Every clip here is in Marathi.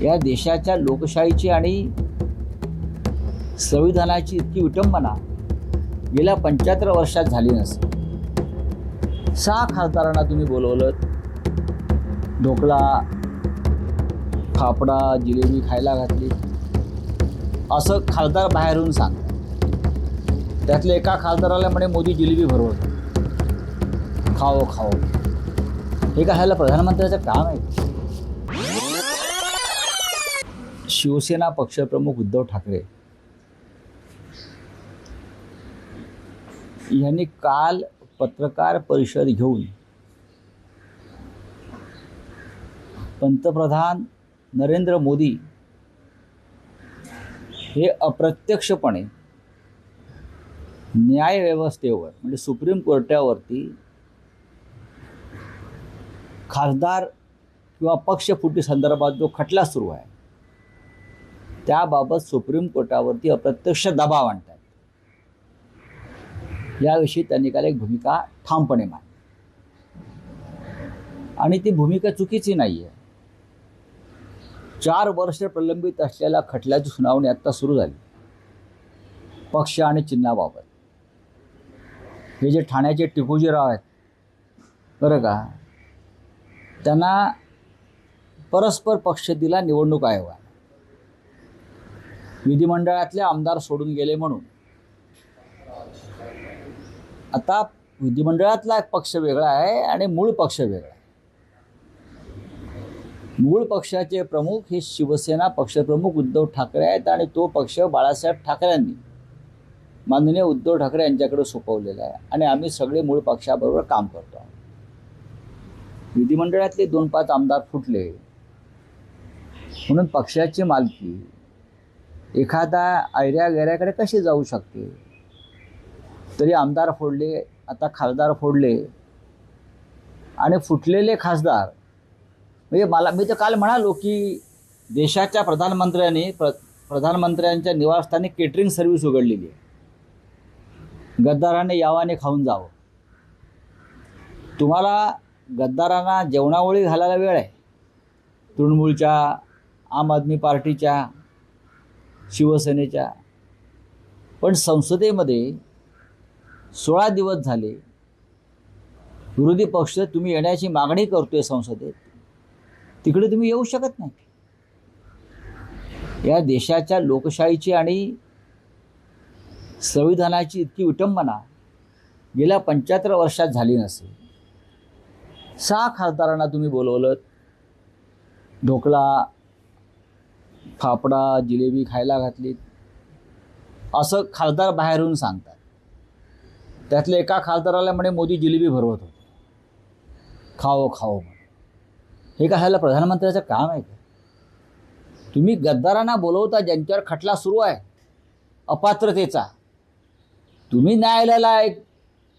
या देशाच्या लोकशाहीची आणि संविधानाची इतकी विटंबना गेल्या 75 वर्षात झाली नसेल. 6 खासदारांना तुम्ही बोलवलं, ढोकळा, फाफडा, जिलेबी खायला घातली असं खासदार बाहेरून सांगतात. त्यातल्या एका खासदाराला म्हणे मोदी जिलेबी भरवतो, खाओ खाओ. हे काय ह्याला प्रधानमंत्र्याचं काम आहे? शिवसेना पक्षप्रमुख उद्धव ठाकरे यांनी काल पत्रकार परिषद घेऊन पंतप्रधान नरेंद्र मोदी हे अप्रत्यक्षपणे न्यायव्यवस्थेवर म्हणजे सुप्रीम कोर्टावरती खासदार किंवा पक्षफुटी संदर्भात जो खटला सुरू आहे त्याबाबत सुप्रीम कोर्टावरती अप्रत्यक्ष दबाव आणतात. याविषयी त्यांनी काल एक भूमिका ठामपणे मांडली आणि ती भूमिका चुकीची नाही आहे. 4 वर्ष प्रलंबित असलेल्या खटल्याची सुनावणी आत्ता सुरू झाली. पक्ष आणि चिन्हाबाबत हे जे ठाण्याचे टिपूजीराव आहेत बरं का, त्यांना परस्पर पक्ष दिला निवडणूक आयोगाने. विधिमंडळातले आमदार सोडून गेले म्हणून आता विधिमंडळातला एक पक्ष वेगळा आहे आणि मूळ पक्ष वेगळा आहे. मूळ पक्षाचे प्रमुख हे शिवसेना पक्षप्रमुख उद्धव ठाकरे आहेत आणि तो पक्ष बाळासाहेब ठाकरेंनी माननीय उद्धव ठाकरे यांच्याकडे सोपवलेला आहे आणि आम्ही सगळे मूळ पक्षाबरोबर काम करतो. विधिमंडळातले 2-5 आमदार फुटले म्हणून पक्षाची मालकी एखादा ऐऱ्या गैऱ्याकडे कशी जाऊ शकते? तरी आमदार फोडले, आता खासदार फोडले आणि फुटलेले खासदार म्हणजे मी तर काल म्हणालो की देशाच्या प्रधानमंत्र्यांच्या निवासस्थानी केटरिंग सर्व्हिस उघडलेली आहे. गद्दाराने यावाने खाऊन जावं. तुम्हाला गद्दारांना जेवणावळी घालायला वेळ आहे. तृणमूलच्या, आम आदमी पार्टीच्या, शिवसेनेच्या. पण संसदेमध्ये 16 दिवस झाले विरोधी पक्ष तुम्ही येण्याची मागणी करतोय संसदेत, तिकडे तुम्ही येऊ शकत नाही. या देशाच्या लोकशाहीची आणि संविधानाची इतकी विटंबना गेल्या 75 वर्षात झाली नसेल. 6 खासदारांना तुम्ही बोलवलं, ढोकळा, फाफडा, जिलेबी खायला घातली असं खासदार बाहेरून सांगतात. त्यातल्या एका खासदाराला म्हणे मोदी जिलेबी भरवत होते, खाओ खाओ. हे काय ह्याला प्रधानमंत्र्याचं काम आहे का? तुम्ही गद्दारांना बोलवता ज्यांच्यावर खटला सुरू आहे अपात्रतेचा. तुम्ही न्यायालयाला एक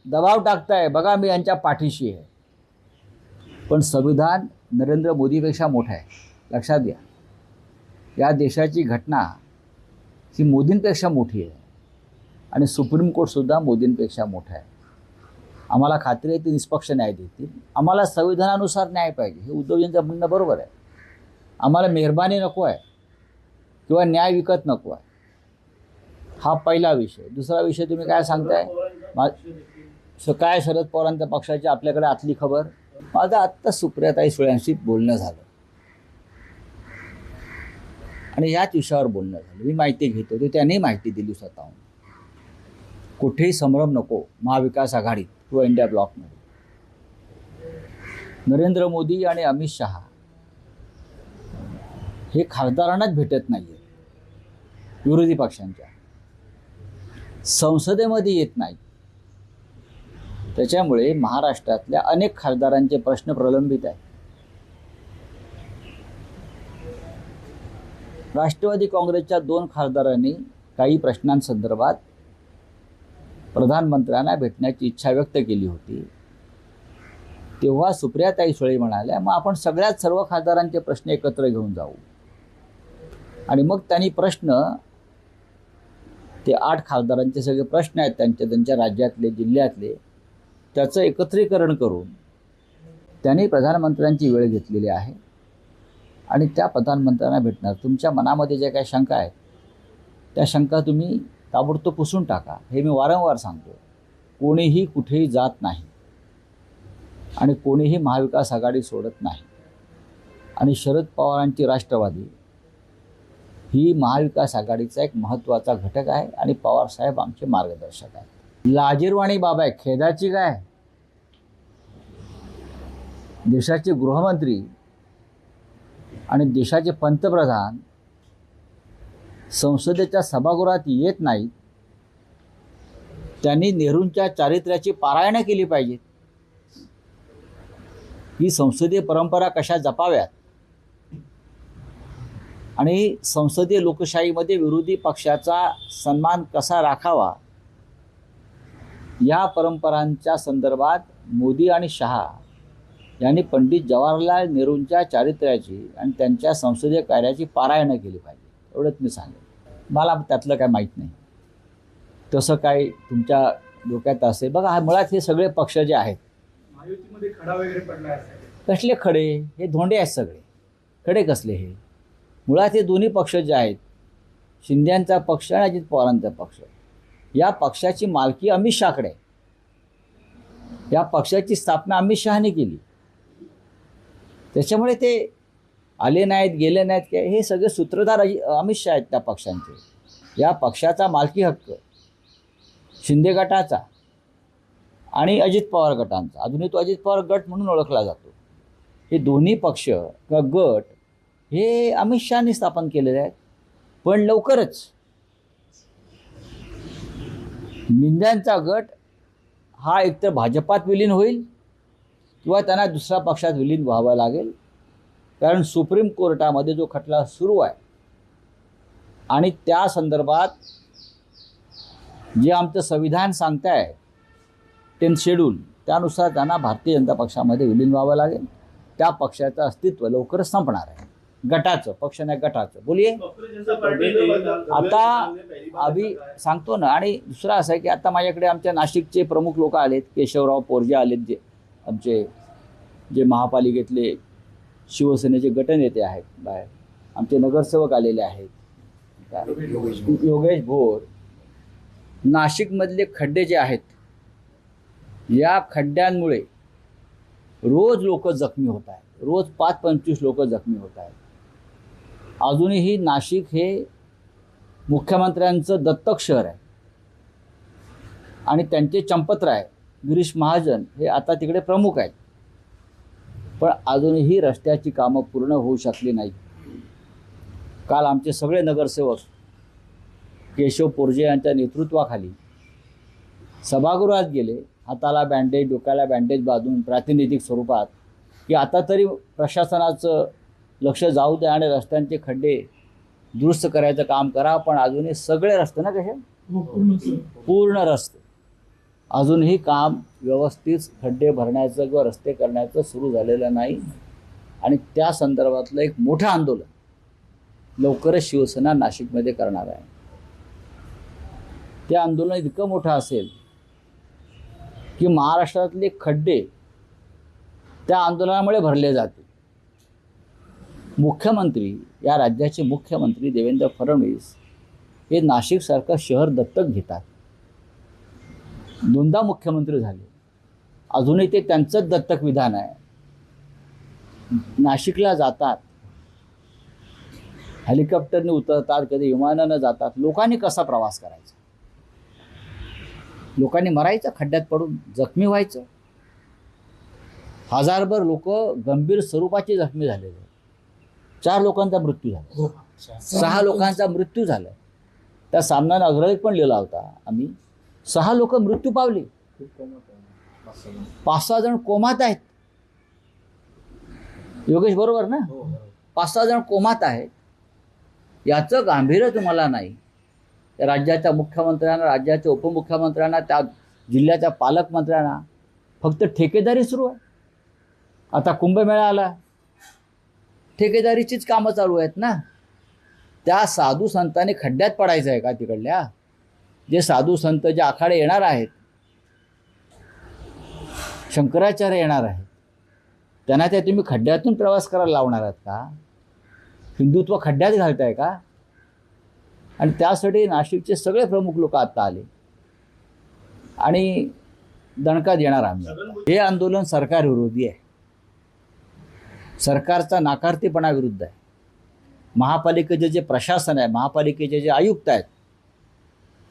दबाव टाकताय, बघा मी यांच्या पाठीशी आहे. पण संविधान नरेंद्र मोदीपेक्षा मोठं आहे, लक्षात घ्या. या देशाची घटना ही मोदींपेक्षा मोठी आहे आणि सुप्रीम कोर्टसुद्धा मोदींपेक्षा मोठं आहे. आम्हाला खात्री आहे ते निष्पक्ष न्याय देतील. आम्हाला संविधानानुसार न्याय पाहिजे, हे उद्धवजींचं म्हणणं बरोबर आहे. आम्हाला मेहरबानी नको आहे किंवा न्याय विकत नको आहे. हा पहिला विषय. दुसरा विषय तुम्ही काय सांगताय, काय शरद पवारांच्या पक्षाची आपल्याकडे आतली खबर. माझं आत्ता सुप्रियाताई सुळेंशी बोलणं झालं आणि ह्याच विषयावर बोलणं झालं. मी माहिती घेत होतो, त्यांनी माहिती दिली स्वतःहून. कुठेही संभ्रम नको महाविकास आघाडीत किंवा इंडिया ब्लॉकमध्ये. नरेंद्र मोदी आणि अमित शहा हे खासदारांनाच भेटत नाही आहेत, विरोधी पक्षांच्या संसदेमध्ये येत नाही. त्याच्यामुळे महाराष्ट्रातल्या अनेक खासदारांचे प्रश्न प्रलंबित आहेत. राष्ट्रवादी काँग्रेसच्या 2 खासदारांनी काही प्रश्नांसंदर्भात प्रधानमंत्र्यांना भेटण्याची इच्छा व्यक्त केली होती. तेव्हा सुप्रियाताई सुळे म्हणाल्या, मग आपण सर्व खासदारांचे प्रश्न एकत्र घेऊन जाऊ. आणि मग त्यांनी प्रश्न ते 8 खासदारांचे सगळे प्रश्न आहेत त्यांच्या राज्यातले, जिल्ह्यातले, त्याचं एकत्रीकरण करून त्यांनी प्रधानमंत्र्यांची वेळ घेतलेली आहे. आणि त्या प्रधानमंत्र्यांना भेटणार. तुमच्या मनामध्ये ज्या काही शंका आहेत त्या शंका तुम्ही ताबडतोब पुसून टाका. हे मी वारंवार सांगतो. कोणीही कुठेही जात नाही आणि कोणीही महाविकास आघाडी सोडत नाही. आणि शरद पवारांची राष्ट्रवादी ही महाविकास आघाडीचा एक महत्त्वाचा घटक आहे आणि पवारसाहेब आमचे मार्गदर्शक आहेत. लाजिरवाणी बाब आहे, खेदाची काय. देशाचे गृहमंत्री आणि देशाचे पंतप्रधान संसदेच्या सभागृहात येत नाहीत. त्यांनी नेहरूंच्या चारित्र्याची पारायणं केली पाहिजेत. ही संसदीय परंपरा कशा जपाव्यात आणि संसदीय लोकशाहीमध्ये विरोधी पक्षाचा सन्मान कसा राखावा या परंपरांच्या संदर्भात मोदी आणि शहा यांनी पंडित जवाहरलाल नेहरूंच्या चारित्र्याची आणि त्यांच्या संसदीय कार्याची पारायणं केली पाहिजे. एवढंच मी सांगेन. मला त्यातलं काय माहीत नाही. तसं काय तुमच्या डोक्यात असेल. बघा, हा मुळात हे सगळे पक्ष जे आहेत महायुतीमध्ये खडा वगैरे पडला कसले खडे, हे धोंडे आहेत सगळे. खडे कसले हे. मुळात हे दोन्ही पक्ष जे आहेत, शिंदेंचा पक्ष आणि अजित पवारांचा पक्ष, या पक्षाची मालकी अमित शहाकडे. या पक्षाची स्थापना अमित शहाने केली. त्याच्यामुळे ते आले नाहीत, गेले नाहीत, काय हे सगळे सूत्रधार अमित शहा आहेत त्या पक्षांचे. या पक्षाचा मालकी हक्क शिंदे गटाचा आणि अजित पवार गटांचा. अजूनही तो अजित पवार गट म्हणून ओळखला जातो. हे दोन्ही पक्ष किंवा गट हे अमित शहानी स्थापन केलेले आहेत. पण लवकरच मिंद्यांचा गट हा एकतर भाजपात विलीन होईल किंवा त्यांना दुसऱ्या पक्षात विलीन व्हावं लागेल. कारण सुप्रीम कोर्टामध्ये जो खटला सुरू आहे आणि त्या संदर्भात जे आमचं संविधान सांगतं आहे 10th शेड्यूल, त्यानुसार त्यांना भारतीय जनता पक्षामध्ये विलीन व्हावं लागेल. त्या पक्षाचं अस्तित्व लवकरच संपणार आहे. गटाचं, पक्ष नाही गटाचं. बोलिये. आता आम्ही सांगतो ना. आणि दुसरा असं आहे की आता माझ्याकडे आमच्या नाशिकचे प्रमुख लोक आलेत. केशवराव पोरजे आलेत, जे आमचे जे महापालिकेतले शिवसेनेचे गटनेते आहेत बाहेर. आमचे नगरसेवक आलेले आहेत, योगेश भोर. नाशिकमधले खड्डे जे आहेत, या खड्ड्यांमुळे रोज लोक जखमी होत आहेत. रोज 5-25 लोक जखमी होत आहेत. अजूनही नाशिक हे मुख्यमंत्र्यांचं दत्तक शहर आहे आणि त्यांचे चंपतराय गिरीश महाजन हे आता तिकडे प्रमुख आहेत. पण अजूनही रस्त्याची कामं पूर्ण होऊ शकली नाहीत. काल आमचे सगळे नगरसेवक केशव पोरजे यांच्या नेतृत्वाखाली सभागृहात गेले. हाताला बँडेज, डोक्याला बँडेज बांधून प्रातिनिधिक स्वरूपात की आता तरी प्रशासनाचं लक्ष जाऊ द्या आणि रस्त्यांचे खड्डे दुरुस्त करायचं काम करा. पण अजूनही सगळे रस्ते ना कसे पूर्ण रस्ते अजूनही काम व्यवस्थित खड्डे भरण्याचं किंवा रस्ते करण्याचं सुरू झालेलं नाही. आणि त्या संदर्भातलं एक मोठं आंदोलन लवकरच शिवसेना नाशिकमध्ये करणार आहे. ते आंदोलन इतकं मोठं असेल की महाराष्ट्रातले खड्डे त्या आंदोलनामुळे भरले जातील. मुख्यमंत्री, या राज्याचे मुख्यमंत्री देवेंद्र फडणवीस हे नाशिकसारखं शहर दत्तक घेतात. 2दा मुख्यमंत्री झाले. अजूनही ते त्यांचंच दत्तक विधान आहे. नाशिकला जातात, हेलिकॉप्टरने उतरतात, कधी विमानानं जातात. लोकांनी कसा प्रवास करायचा. लोकांनी मरायचं, खड्ड्यात पडून जखमी व्हायचं. हजारभर लोक गंभीर स्वरूपाचे जखमी झालेले. 4 लोकांचा मृत्यू झाला, 6 लोकांचा मृत्यू झाला. त्या सामन्यानं अग्रलेख पण लिहिला होता आम्ही. 6 लोक मृत्यू पावले, 5-6 जण कोमात आहेत. योगेश बरोबर ना. 5-6 जण कोमात आहेत. याचं गांभीर्य तुम्हाला नाही. राज्याच्या मुख्यमंत्र्यांना, राज्याच्या उपमुख्यमंत्र्यांना, त्या जिल्ह्याच्या पालकमंत्र्यांना फक्त ठेकेदारी सुरू आहे. आता कुंभमेळा आला, ठेकेदारीचीच कामं चालू आहेत ना. त्या साधू संतांनी खड्ड्यात पडायचं आहे का तिकडल्या? जे साधू संत, जे आखाडे येणार आहेत, शंकराचार्य येणार आहेत, त्यांना ते तुम्ही खड्ड्यातून प्रवास करायला लावणार आहात का? हिंदुत्व खड्ड्यात घालताय का? आणि त्यासाठी नाशिकचे सगळे प्रमुख लोक आता आले आणि दणका देणार आम्ही. हे आंदोलन सरकार विरोधी आहे, सरकारचा नाकारतेपणा विरुद्ध आहे. महापालिकेचे जे प्रशासन आहे, महापालिकेचे जे आयुक्त आहेत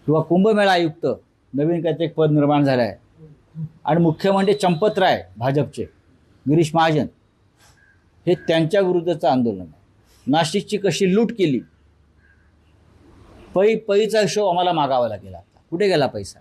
किंवा कुंभमेळा आयुक्त नवीन काहीतरी एक पद निर्माण झालं आहे, आणि मुख्य म्हणजे चंपतराय भाजपचे गिरीश महाजन, हे त्यांच्या विरुद्धचं आंदोलन आहे. नाशिकची कशी लूट केली, पैचा हिशोब आम्हाला मागावा लागेल. आता कुठे गेला पैसा?